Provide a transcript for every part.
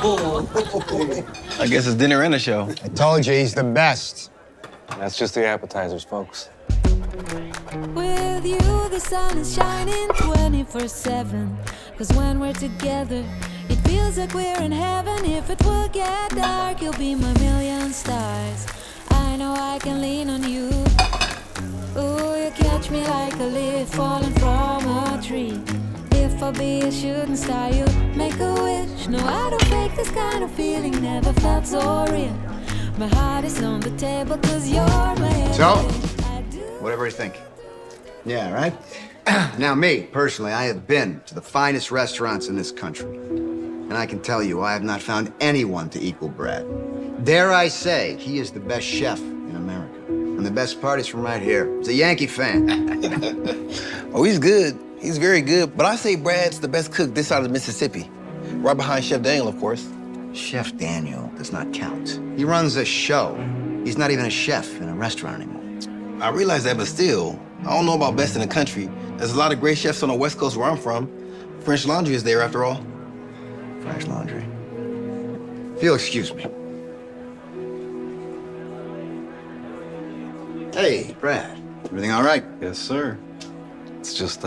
I guess it's dinner and a show. I told you he's the best. That's just the appetizers, folks. With you, the sun is shining 24/7. 'Cause when we're together, it feels like we're in heaven. If it will get dark, you'll be my million stars. I know I can lean on you. Ooh, you catch me like a leaf falling from a tree. If I be a shooting star, you make a wish. No, I don't fake this kind of feeling. Never felt so real. My heart is on the table 'cause you're my everything. So, whatever you think. Yeah, right? Now, me, personally, I have been to the finest restaurants in this country. And I can tell you, I have not found anyone to equal Brad. Dare I say, he is the best chef in America. And the best part is from right here. He's a Yankee fan. Oh, he's good. He's very good. But I say Brad's the best cook this side of Mississippi. Right behind Chef Daniel, of course. Chef Daniel does not count. He runs a show. He's not even a chef in a restaurant anymore. I realize that, but still, I don't know about best in the country. There's a lot of great chefs on the West Coast where I'm from. French Laundry is there, after all. French Laundry. If you'll excuse me. Hey, Brad. Everything all right? Yes, sir. It's just,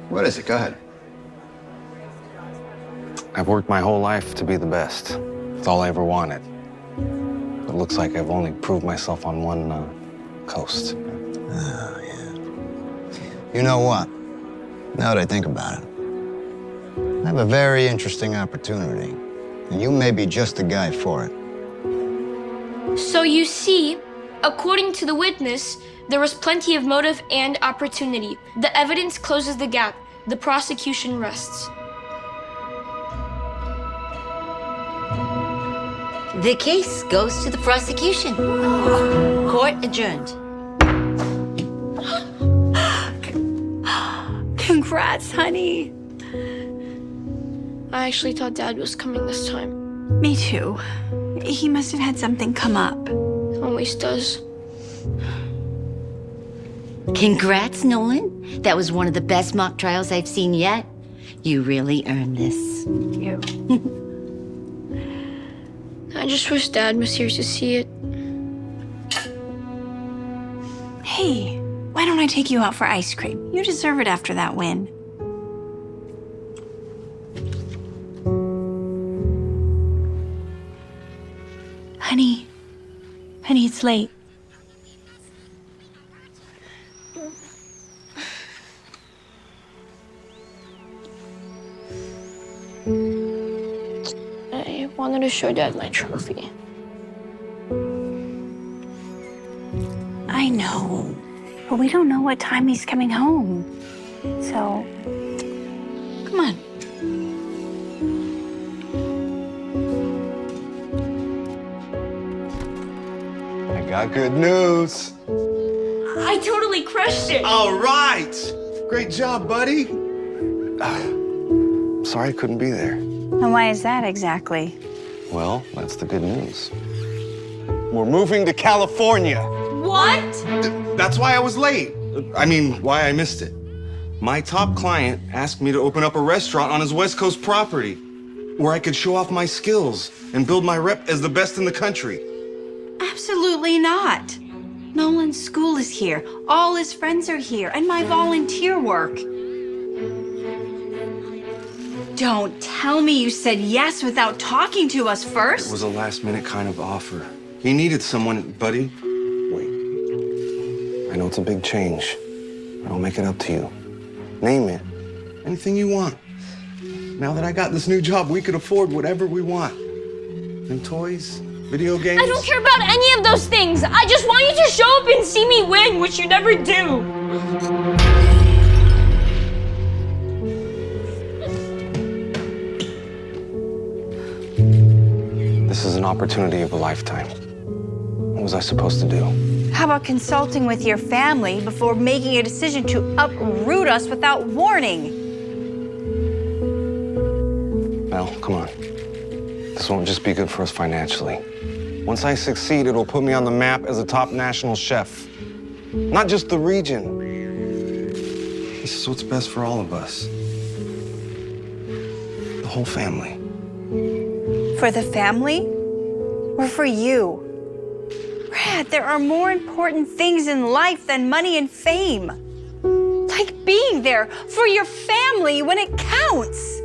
What is it? Go ahead. I've worked my whole life to be the best. It's all I ever wanted. It looks like I've only proved myself on one coast. Oh, yeah. You know what? Now that I think about it, I have a very interesting opportunity, and you may be just the guy for it. So you see, according to the witness, there was plenty of motive and opportunity. The evidence closes the gap. The prosecution rests. The case goes to the prosecution. Court adjourned. Congrats, honey. I actually thought Dad was coming this time. Me too. He must have had something come up. Always does. Congrats, Nolan. That was one of the best mock trials I've seen yet. You really earned this. You. I just wish Dad was here to see it. Hey, why don't I take you out for ice cream? You deserve it after that win. Honey, it's late. I wanted to show Dad my trophy. I know, but we don't know what time he's coming home. So, come on. I got good news. I totally crushed it. All right. Great job, buddy. Sorry I couldn't be there. And why is that exactly? Well, that's the good news. We're moving to California. What? That's why I was late. I mean, why I missed it. My top client asked me to open up a restaurant on his West Coast property where I could show off my skills and build my rep as the best in the country. Absolutely not. Nolan's school is here. All his friends are here, and my volunteer work. Don't tell me you said yes without talking to us first. It was a last-minute kind of offer. He needed someone, buddy. Wait. I know it's a big change. I'll make it up to you. Name it. Anything you want. Now that I got this new job, we could afford whatever we want. New toys, video games. I don't care about any of those things. I just want you to show up and see me win, which you never do. This is an opportunity of a lifetime. What was I supposed to do? How about consulting with your family before making a decision to uproot us without warning? Mel, come on. This won't just be good for us financially. Once I succeed, it'll put me on the map as a top national chef. Not just the region. This is what's best for all of us. The whole family. For the family? Or for you? Brad, there are more important things in life than money and fame. Like being there for your family when it counts.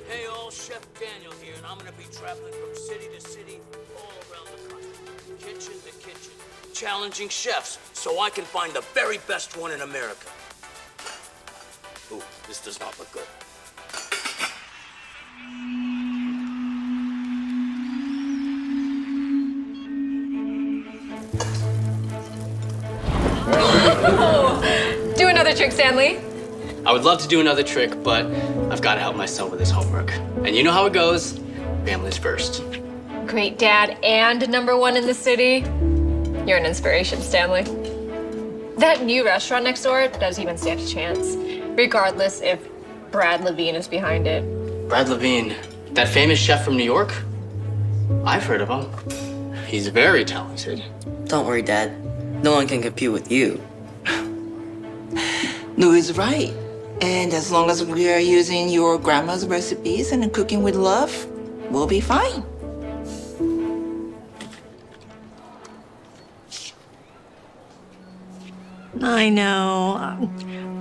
Hey all, Chef Daniel here, and I'm gonna be traveling from city to city all around the country, kitchen to kitchen, challenging chefs so I can find the very best one in America. Ooh, this does not look good. Do another trick, Stanley. I would love to do another trick, but I've got to help my son with his homework. And you know how it goes. Family's first. Great dad and #1 in the city. You're an inspiration, Stanley. That new restaurant next door doesn't even stand a chance, regardless if Brad Levine is behind it. Brad Levine, that famous chef from New York? I've heard of him. He's very talented. Don't worry, Dad. No one can compete with you. Louis is right. And as long as we are using your grandma's recipes and cooking with love, we'll be fine. I know.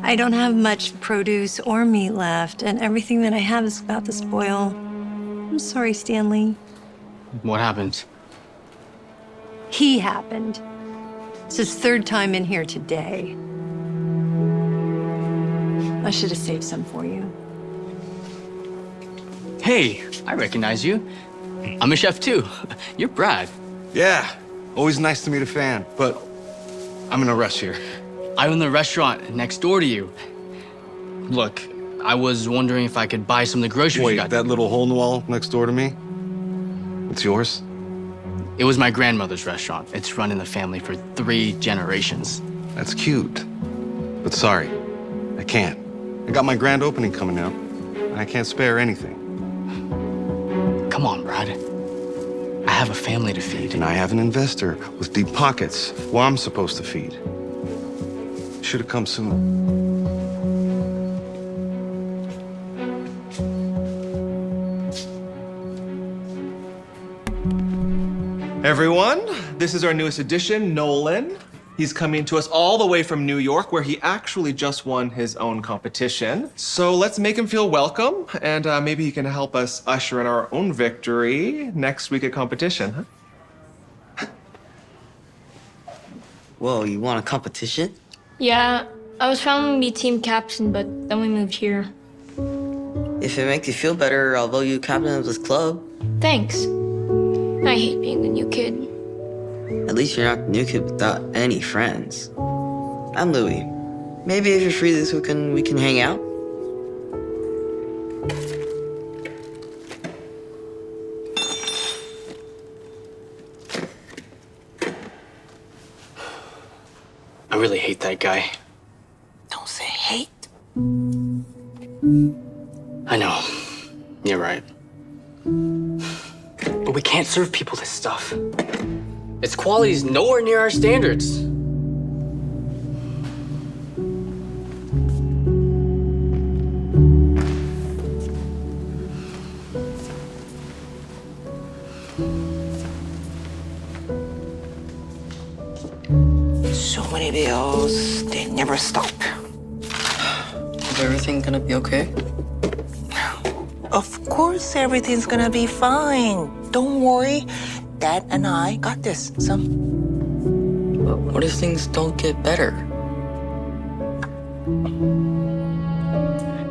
I don't have much produce or meat left, and everything that I have is about to spoil. I'm sorry, Stanley. What happened? He happened. It's his 3rd time in here today. I should have saved some for you. Hey, I recognize you. I'm a chef too. You're Brad. Yeah, always nice to meet a fan, but I'm in a rush here. I own the restaurant next door to you. Look, I was wondering if I could buy some of the groceries you Wait, got. that little hole in the wall next door to me? It's yours? It was my grandmother's restaurant. It's run in the family for 3 generations. That's cute. But sorry, I can't. I got my grand opening coming up, and I can't spare anything. Come on, Brad. I have a family to feed. And I have an investor with deep pockets who I'm supposed to feed. Should have come sooner. Everyone, this is our newest addition, Nolan. He's coming to us all the way from New York, where he actually just won his own competition. So let's make him feel welcome, and maybe he can help us usher in our own victory next week at competition, huh? Whoa, you want a competition? Yeah, I was found to be team captain, but then we moved here. If it makes you feel better, I'll vote you captain of this club. Thanks. I hate being the new kid. At least you're not the new kid without any friends. I'm Louis. Maybe if you're free this weekend, we can hang out? I really hate that guy. Don't say hate. I know. You're right. But we can't serve people this stuff. Its quality's nowhere near our standards. So many bills, they never stop. Is everything gonna be okay? Of course everything's gonna be fine. Don't worry. Dad and I got this, son. But what if things don't get better?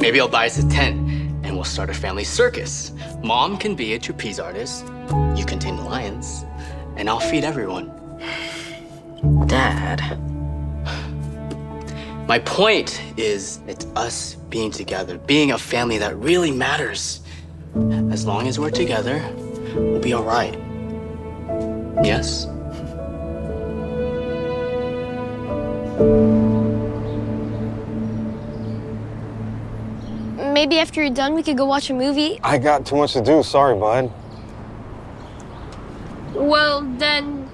Maybe I'll buy us a tent and we'll start a family circus. Mom can be a trapeze artist, you can tame the lions, and I'll feed everyone. Dad. My point is, it's us being together, being a family that really matters. As long as we're together, we'll be all right. Yes? Maybe after you're done, we could go watch a movie. I got too much to do. Sorry, bud. Well, then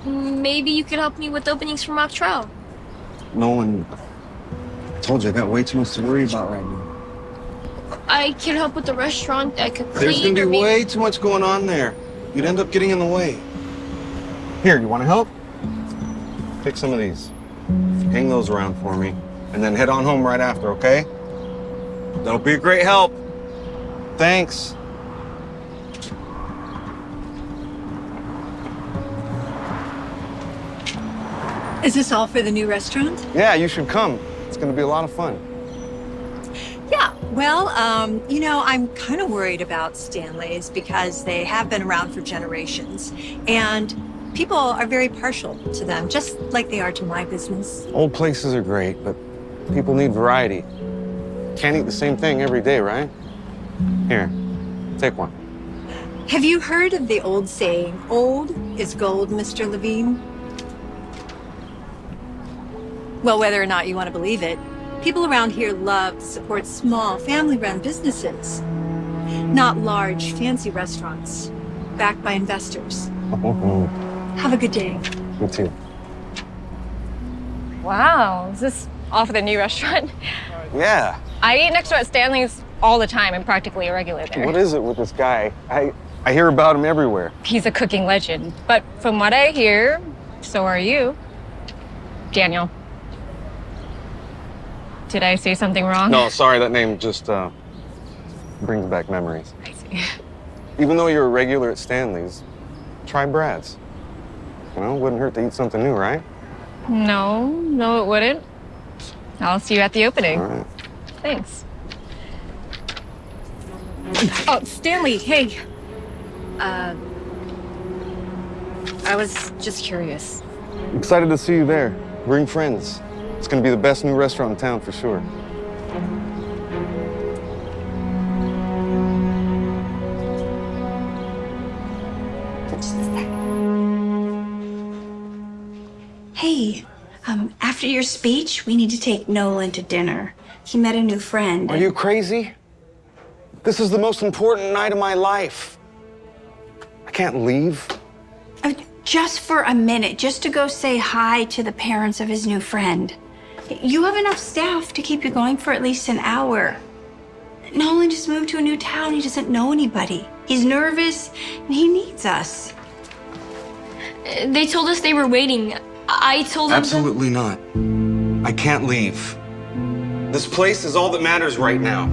maybe you could help me with openings for mock trial. Nolan, told you, I got way too much to worry about right now. I can help with the restaurant. I could clean. There's gonna be or maybe- way too much going on there. You'd end up getting in the way. Here, you wanna help? Take some of these. Hang those around for me, and then head on home right after, okay? That'll be a great help. Thanks. Is this all for the new restaurant? Yeah, you should come. It's gonna be a lot of fun. Yeah, well, you know, I'm kind of worried about Stanley's because they have been around for generations. And people are very partial to them, just like they are to my business. Old places are great, but people need variety. Can't eat the same thing every day, right? Here, take one. Have you heard of the old saying, old is gold, Mr. Levine? Well, whether or not you want to believe it, people around here love to support small, family-run businesses, not large, fancy restaurants backed by investors. Have a good day. You too. Wow, is this all for the new restaurant? Yeah. I eat next door at Stanley's all the time. I'm practically a regular there. What is it with this guy? I hear about him everywhere. He's a cooking legend. But from what I hear, so are you. Daniel. Did I say something wrong? No, sorry, that name just brings back memories. I see. Even though you're a regular at Stanley's, try Brad's. You know, wouldn't hurt to eat something new, right? No, it wouldn't. I'll see you at the opening. All right. Thanks. Oh, Stanley, hey. I was just curious. Excited to see you there. Bring friends. It's gonna be the best new restaurant in town for sure. Hey, after your speech, we need to take Nolan to dinner. He met a new friend. Are you crazy? This is the most important night of my life. I can't leave. Just for a minute, just to go say hi to the parents of his new friend. You have enough staff to keep you going for at least an hour. Nolan just moved to a new town. He doesn't know anybody. He's nervous, and he needs us. They told us they were waiting. I told them. Absolutely not. I can't leave. This place is all that matters right now.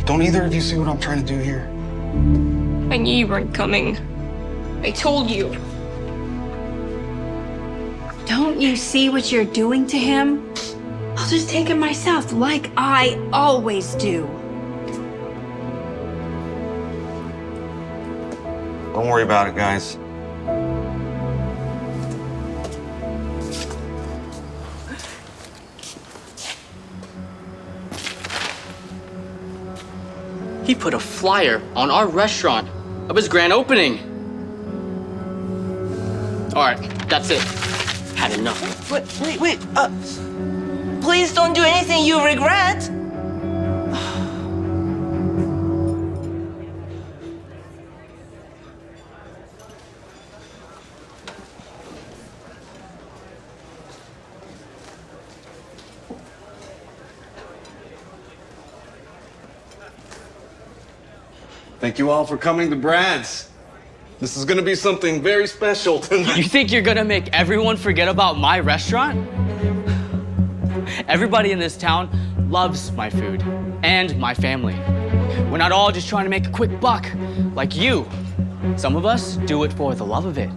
Don't either of you see what I'm trying to do here? I knew you weren't coming. I told you. Don't you see what you're doing to him? I'll just take him myself, like I always do. Don't worry about it, guys. He put a flyer on our restaurant of his grand opening. All right, that's it. Had enough. Wait. Please don't do anything you regret. Thank you all for coming to Brad's. This is gonna be something very special tonight. You think you're gonna make everyone forget about my restaurant? Everybody in this town loves my food and my family. We're not all just trying to make a quick buck like you. Some of us do it for the love of it.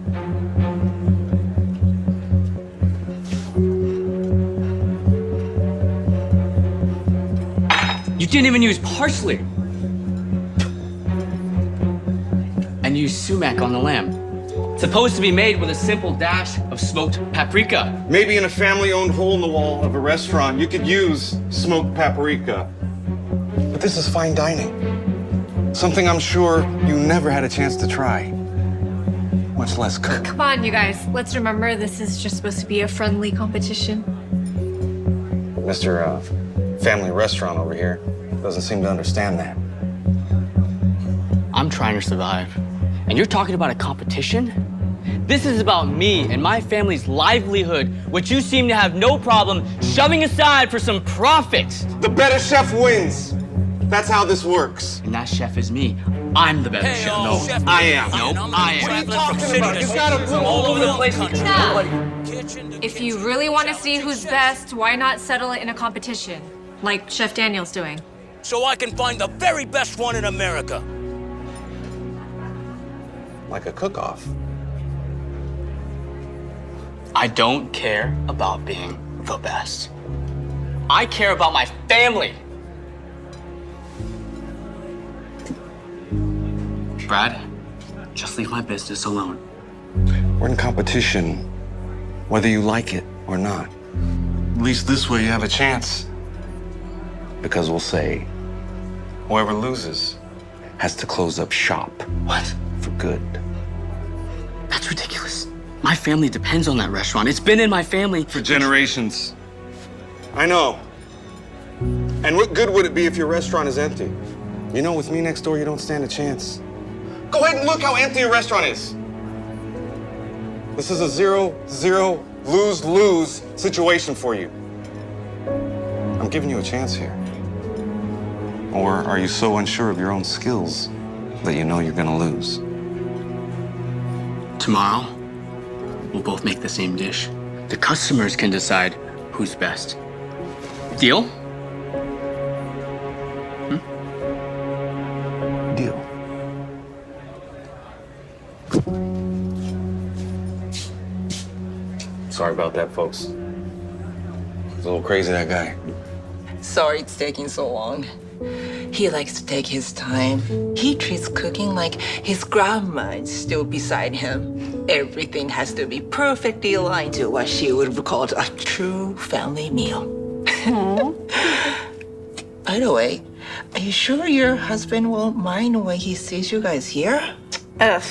You didn't even use parsley. And use sumac on the lamb. It's supposed to be made with a simple dash of smoked paprika. Maybe in a family-owned hole-in-the-wall of a restaurant, you could use smoked paprika. But this is fine dining. Something I'm sure you never had a chance to try, much less cook. Come on, you guys. Let's remember this is just supposed to be a friendly competition. Mr. Family Restaurant over here doesn't seem to understand that. I'm trying to survive. And you're talking about a competition? This is about me and my family's livelihood, which you seem to have no problem shoving aside for some profit. The better chef wins. That's how this works. And that chef is me. I'm the better chef. No, I am. No, I am. What are you talking about? You gotta move all over the place. If you really want to see who's best, why not settle it in a competition, like Chef Daniel's doing? So I can find the very best one in America. Like a cook-off. I don't care about being the best. I care about my family. Brad, just leave my business alone. We're in competition, whether you like it or not. At least this way you have a chance. Because we'll say, whoever loses has to close up shop. What? For good. That's ridiculous. My family depends on that restaurant. It's been in my family for generations. I know. And what good would it be if your restaurant is empty? You know, with me next door, you don't stand a chance. Go ahead and look how empty your restaurant is. This is a 0-0 lose-lose situation for you. I'm giving you a chance here. Or are you so unsure of your own skills that you know you're gonna lose? Tomorrow, we'll both make the same dish. The customers can decide who's best. Deal? Deal. Sorry about that, folks. He's a little crazy, that guy. Sorry it's taking so long. He likes to take his time. He treats cooking like his grandma is still beside him. Everything has to be perfectly aligned to what she would have called a true family meal. By the way, are you sure your husband won't mind when he sees you guys here? Ugh,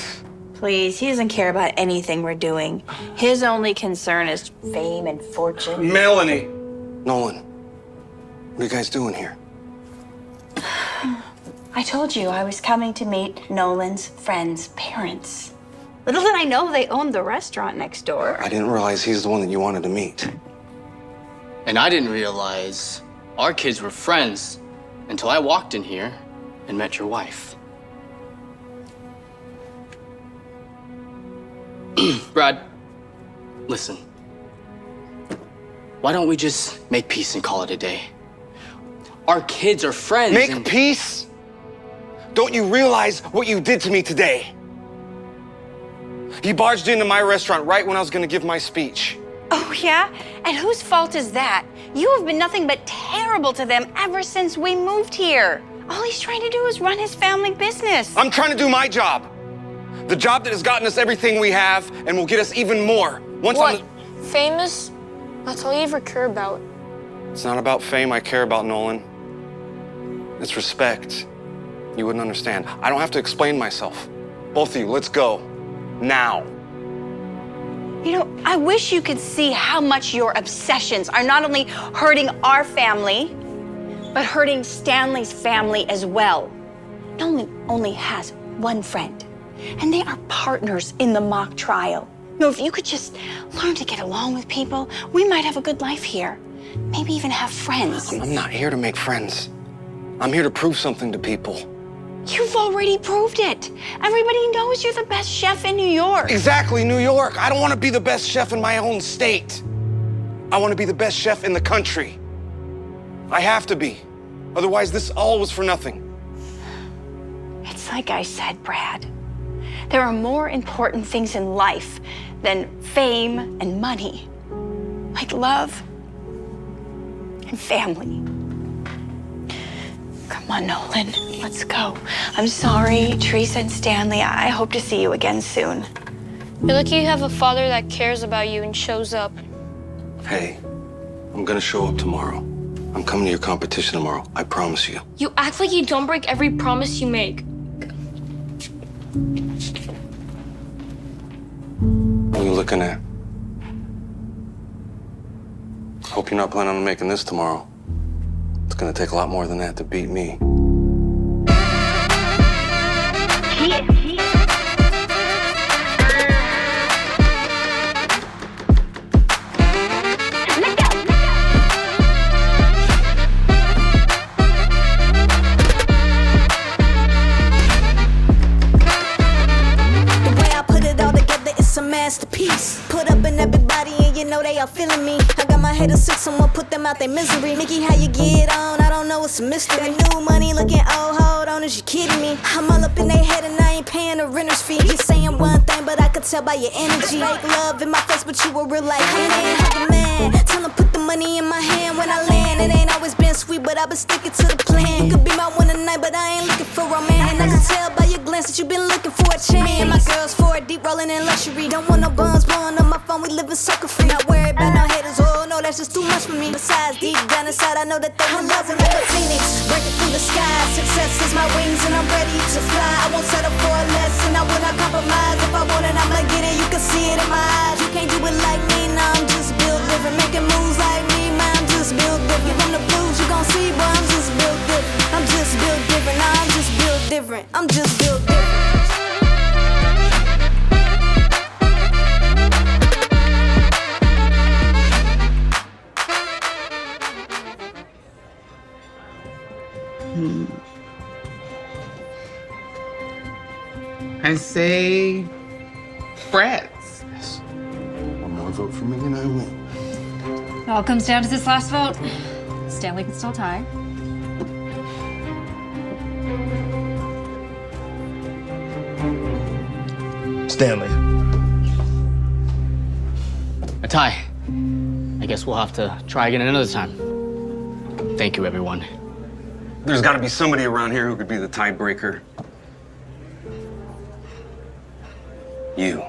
please. He doesn't care about anything we're doing. His only concern is fame and fortune. Melanie! Nolan, what are you guys doing here? I told you I was coming to meet Nolan's friend's parents. Little did I know they owned the restaurant next door. I didn't realize he's the one that you wanted to meet. And I didn't realize our kids were friends until I walked in here and met your wife. Brad, listen. Why don't we just make peace and call it a day? Our kids are friends. Make peace? Don't you realize what you did to me today? You barged into my restaurant right when I was gonna give my speech. Oh, yeah? And whose fault is that? You have been nothing but terrible to them ever since we moved here. All he's trying to do is run his family business. I'm trying to do my job. The job that has gotten us everything we have and will get us even more. What? Famous? That's all you ever care about. It's not about fame I care about, Nolan. It's respect. You wouldn't understand. I don't have to explain myself. Both of you, let's go. Now. You know, I wish you could see how much your obsessions are not only hurting our family, but hurting Stanley's family as well. Nolan only has one friend, and they are partners in the mock trial. You know, if you could just learn to get along with people, we might have a good life here. Maybe even have friends. I'm not here to make friends. I'm here to prove something to people. You've already proved it. Everybody knows you're the best chef in New York. Exactly, New York. I don't want to be the best chef in my own state. I want to be the best chef in the country. I have to be. Otherwise, this all was for nothing. It's like I said, Brad. There are more important things in life than fame and money, like love and family. Come on, Nolan, let's go. I'm sorry, Teresa and Stanley. I hope to see you again soon. You're lucky you have a father that cares about you and shows up. Hey, I'm gonna show up tomorrow. I'm coming to your competition tomorrow. I promise you. You act like you don't break every promise you make. What are you looking at? Hope you're not planning on making this tomorrow. It's gonna take a lot more than that to beat me. you know they are feeling me. I got my haters sick, someone put them out their misery. Mickey, how you get on? I don't know, it's a mystery. New money looking old, hold on, is you kidding me? I'm all up in their head and I ain't paying the renter's fee. You saying one thing, but I could tell by your energy. Fake love in my face, but you were real like, hey man, how the man? Tell them put the money in my hand when I land. It ain't always been sweet, but I've been sticking to the plan. You could be my one tonight, but I ain't looking for romance. And I can tell by your glance that you've been looking for a chance. Me and my girls for a deep rolling in luxury. Don't want no bums blowing on my phone, we living sucker free. Not worried about no haters, oh no, that's just too much for me. Besides, deep down inside, I know that they will love me like a phoenix, breaking through the sky. Success is my wings and I'm ready to fly. I won't settle for less and I will not compromise. If I want it, I'ma get it, you can see it in my eyes. You can't do it like me, nah, I'm just built different. Making moves like me, man, I'm just built different. Give them the blues, you gon' see, boy, I'm just built different. I'm just built different, nah, I'm just built different. I'm just built different. I say Freds. One more vote for me and I win. It all comes down to this last vote. Stanley can still tie. Stanley. A tie. I guess we'll have to try again another time. Thank you, everyone. There's got to be somebody around here who could be the tiebreaker. You.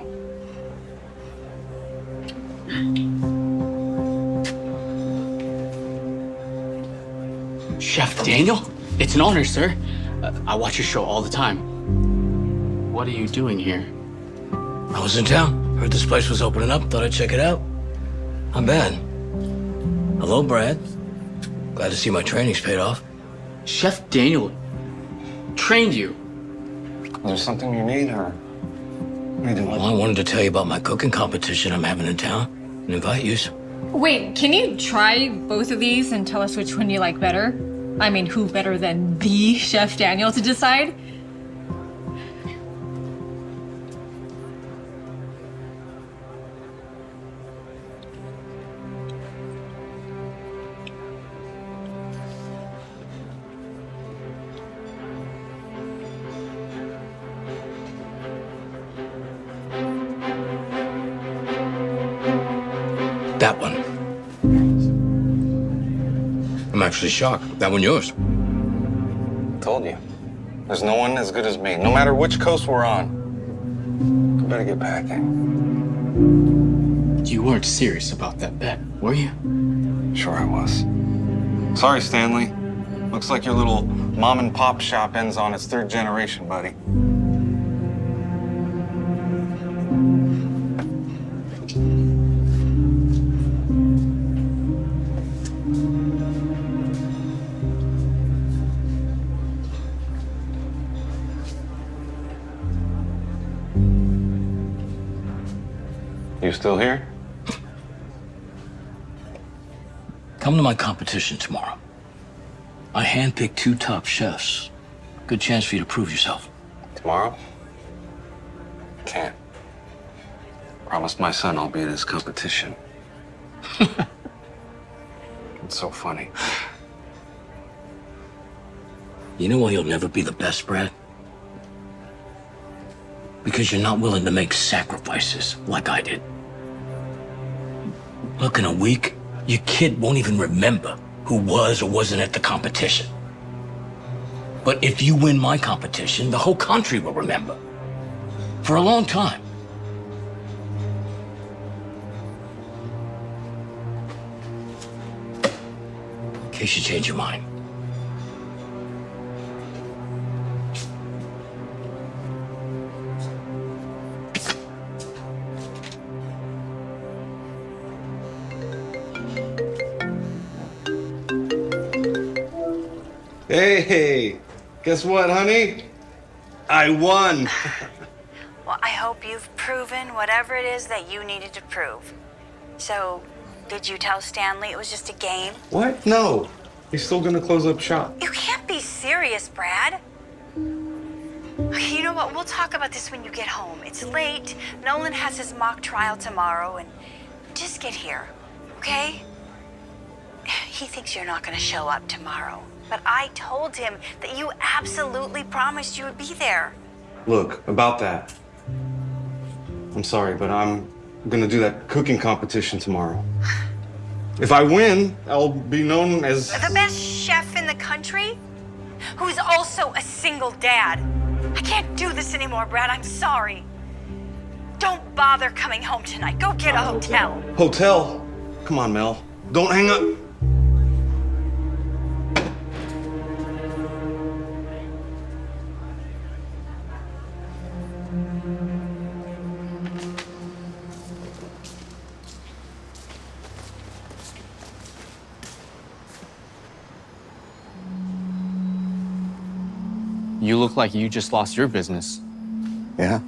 Chef Daniel? It's an honor, sir. I watch your show all the time. What are you doing here? I was in town. Heard this place was opening up. Thought I'd check it out. I'm bad. Hello, Brad. Glad to see my training's paid off. Chef Daniel trained you. There's something you need, or what are you doing? Well, I wanted to tell you about my cooking competition I'm having in town and invite you. Wait, can you try both of these and tell us which one you like better? I mean, who better than the Chef Daniel to decide? That one. I'm actually shocked. That one yours. Told you. There's no one as good as me, no matter which coast we're on. You better get packing. You weren't serious about that bet, were you? Sure I was. Sorry, Stanley. Looks like your little mom and pop shop ends on its 3rd generation, buddy. You still here? Come to my competition tomorrow. I handpicked 2 top chefs. Good chance for you to prove yourself. Tomorrow? Can't. Promised my son I'll be at his competition. It's so funny. You know why you'll never be the best, Brad? Because you're not willing to make sacrifices like I did. Look, in a week, your kid won't even remember who was or wasn't at the competition. But if you win my competition, the whole country will remember. For a long time. In case you change your mind. Hey, guess what, honey? I won. Well, I hope you've proven whatever it is that you needed to prove. So, did you tell Stanley it was just a game? What? No. He's still gonna close up shop. You can't be serious, Brad. Okay, you know what? We'll talk about this when you get home. It's late. Nolan has his mock trial tomorrow, and just get here, okay? He thinks you're not gonna show up tomorrow, but I told him that you absolutely promised you would be there. Look, about that. I'm sorry, but I'm gonna do that cooking competition tomorrow. If I win, I'll be known as... The best chef in the country? Who's also a single dad. I can't do this anymore, Brad. I'm sorry. Don't bother coming home tonight. Go get a hotel. Hotel? Come on, Mel. Don't hang up. You look like you just lost your business. Yeah?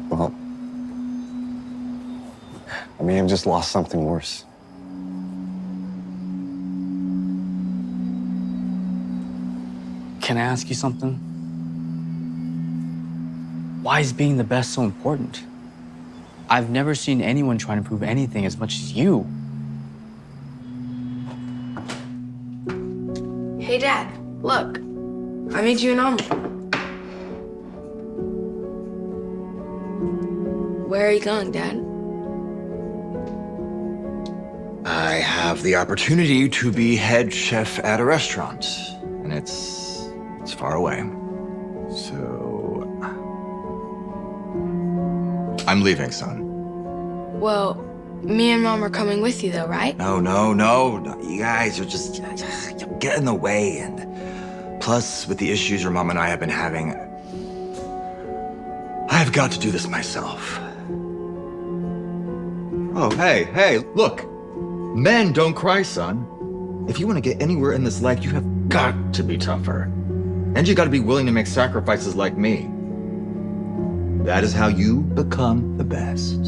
Well, I may have just lost something worse. Can I ask you something? Why is being the best so important? I've never seen anyone trying to prove anything as much as you. Hey, Dad, look. I made you an omelet. Where are you going, Dad? I have the opportunity to be head chef at a restaurant, and it's far away. So I'm leaving, son. Well, me and Mom are coming with you, though, right? No. You guys are just get in the way, and plus, with the issues your mom and I have been having, I've got to do this myself. Oh, hey, look. Men don't cry, son. If you want to get anywhere in this life, you have got to be tougher. And you got to be willing to make sacrifices like me. That is how you become the best.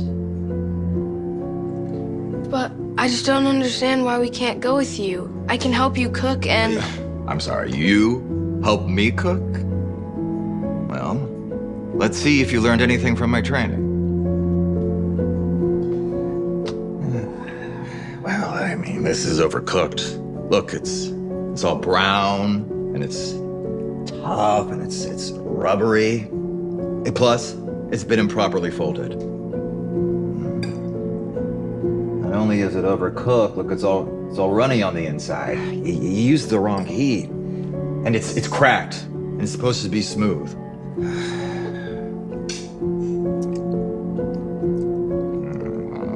But I just don't understand why we can't go with you. I can help you cook and... I'm sorry, you help me cook? Well, let's see if you learned anything from my training. Well, I mean, this is overcooked. Look, it's all brown, and it's tough, and it's rubbery. And plus, it's been improperly folded. Not only is it overcooked, look, it's all runny on the inside. You used the wrong heat. And it's cracked, and it's supposed to be smooth.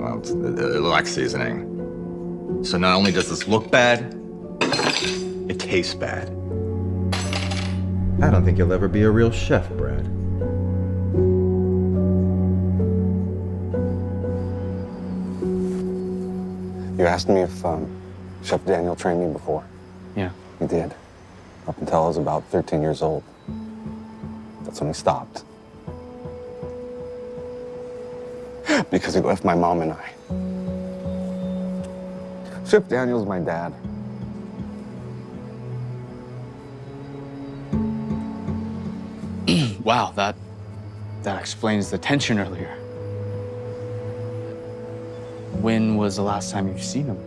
Well, it's the lack seasoning. So not only does this look bad, it tastes bad. I don't think you'll ever be a real chef, Brad. You asked me if Chef Daniel trained me before. Yeah. He did. Up until I was about 13 years old. That's when he stopped. Because he left my mom and I. Chef Daniel's my dad. Wow, that explains the tension earlier. When was the last time you've seen him?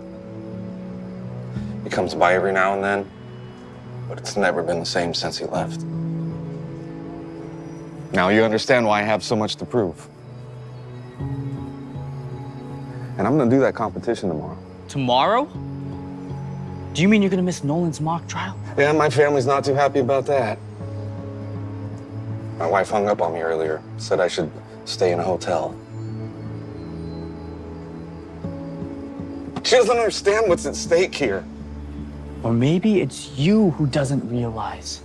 He comes by every now and then, but it's never been the same since he left. Now you understand why I have so much to prove. And I'm gonna do that competition tomorrow. Tomorrow? Do you mean you're gonna miss Nolan's mock trial? Yeah, my family's not too happy about that. My wife hung up on me earlier, said I should stay in a hotel. She doesn't understand what's at stake here. Or maybe it's you who doesn't realize.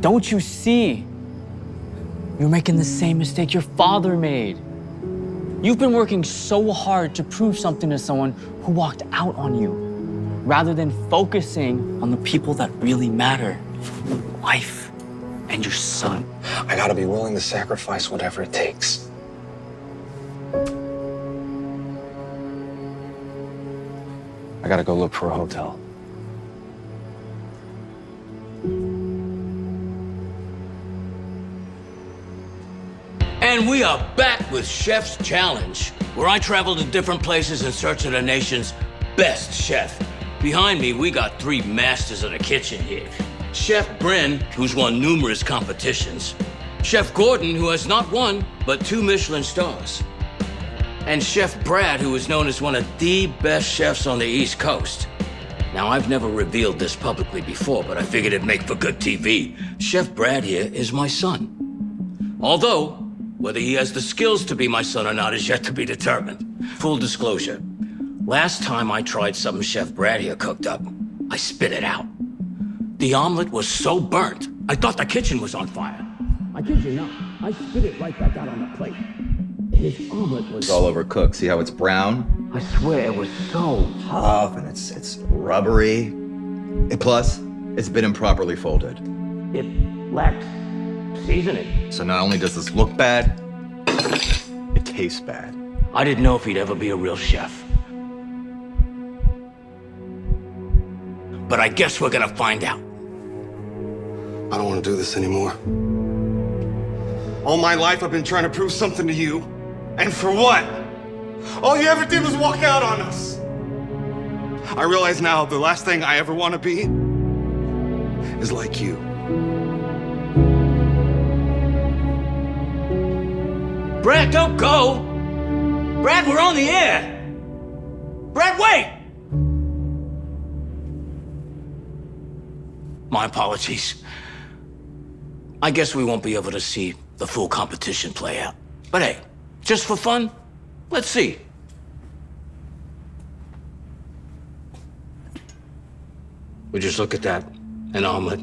Don't you see? You're making the same mistake your father made. You've been working so hard to prove something to someone who walked out on you, rather than focusing on the people that really matter. Your wife and your son. I gotta be willing to sacrifice whatever it takes. I gotta go look for a hotel. And we are back with Chef's Challenge, where I travel to different places in search of the nation's best chef. Behind me, we got 3 masters of the kitchen here. Chef Bryn, who's won numerous competitions. Chef Gordon, who has not one, but 2 Michelin stars. And Chef Brad, who is known as one of the best chefs on the East Coast. Now, I've never revealed this publicly before, but I figured it'd make for good TV. Chef Brad here is my son. Although, whether he has the skills to be my son or not is yet to be determined. Full disclosure, last time I tried something Chef Brad here cooked up, I spit it out. The omelet was so burnt, I thought the kitchen was on fire. I kid you not, I spit it right back out on the plate. His omelet was... It's all overcooked. See how it's brown? I swear it was so Tough, and it's rubbery. And plus, it's been improperly folded. It lacks seasoning. So not only does this look bad, it tastes bad. I didn't know if he'd ever be a real chef. But I guess we're gonna find out. I don't want to do this anymore. All my life I've been trying to prove something to you. And for what? All you ever did was walk out on us. I realize now the last thing I ever want to be is like you. Brad, don't go! Brad, we're on the air! Brad, wait! My apologies. I guess we won't be able to see the full competition play out. But hey, just for fun, let's see. We just look at that, an omelet.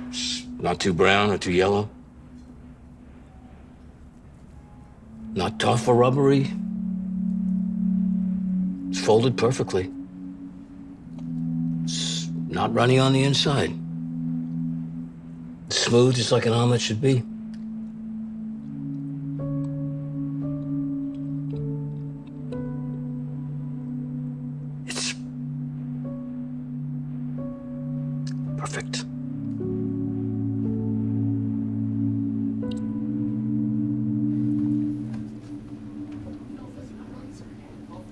It's not too brown or too yellow. Not tough or rubbery. It's folded perfectly. It's not runny on the inside. It's smooth, just like an omelet should be. It's perfect.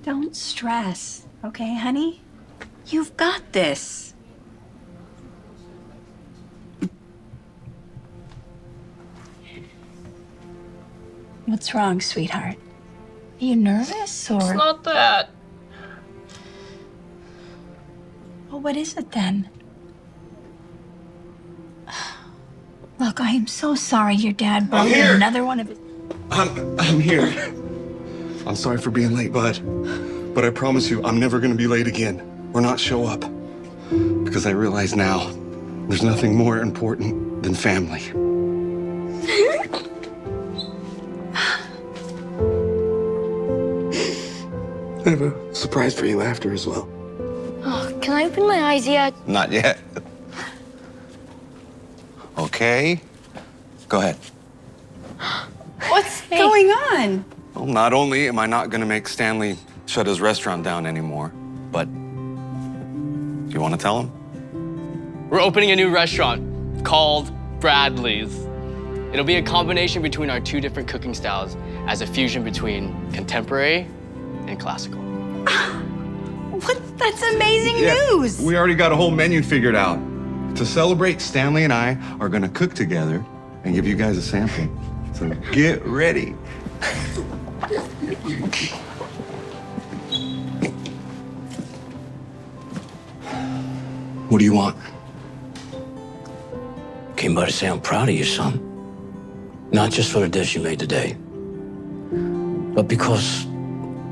Don't stress, okay, honey? You've got this. What's wrong, sweetheart? Are you nervous or? It's not that. Well, what is it then? Look, I am so sorry your dad broke here. another one of his. I'm here. I'm sorry for being late, bud. But I promise you, I'm never gonna be late again. Or not show up. Because I realize now, there's nothing more important than family. I have a surprise for you after as well. Oh, can I open my eyes yet? Not yet. Okay. Go ahead. What's going on? Well, not only am I not gonna make Stanley shut his restaurant down anymore, but you wanna tell him? We're opening a new restaurant called Bradley's. It'll be a combination between our 2 different cooking styles as a fusion between contemporary and classical. What? That's amazing news! We already got a whole menu figured out. To celebrate, Stanley and I are gonna cook together and give you guys a sample. So get ready. What do you want? Came by to say I'm proud of you, son. Not just for the dish you made today, but because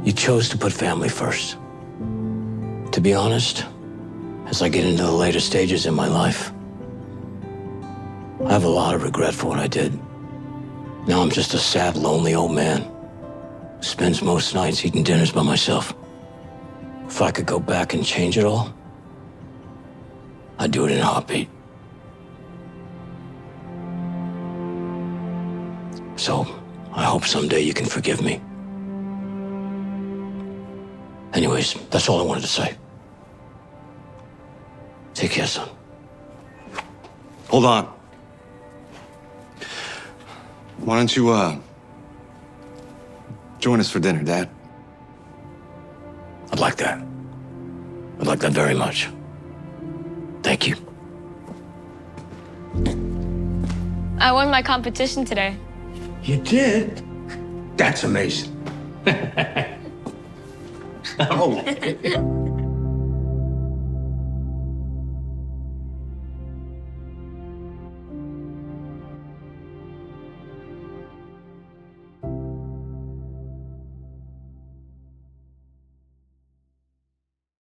you chose to put family first. To be honest, as I get into the later stages in my life, I have a lot of regret for what I did. Now I'm just a sad, lonely old man who spends most nights eating dinners by myself. If I could go back and change it all, I'd do it in a heartbeat. So, I hope someday you can forgive me. Anyways, that's all I wanted to say. Take care, son. Hold on. Why don't you, join us for dinner, Dad? I'd like that. I'd like that very much. Thank you. I won my competition today. You did? That's amazing. Oh.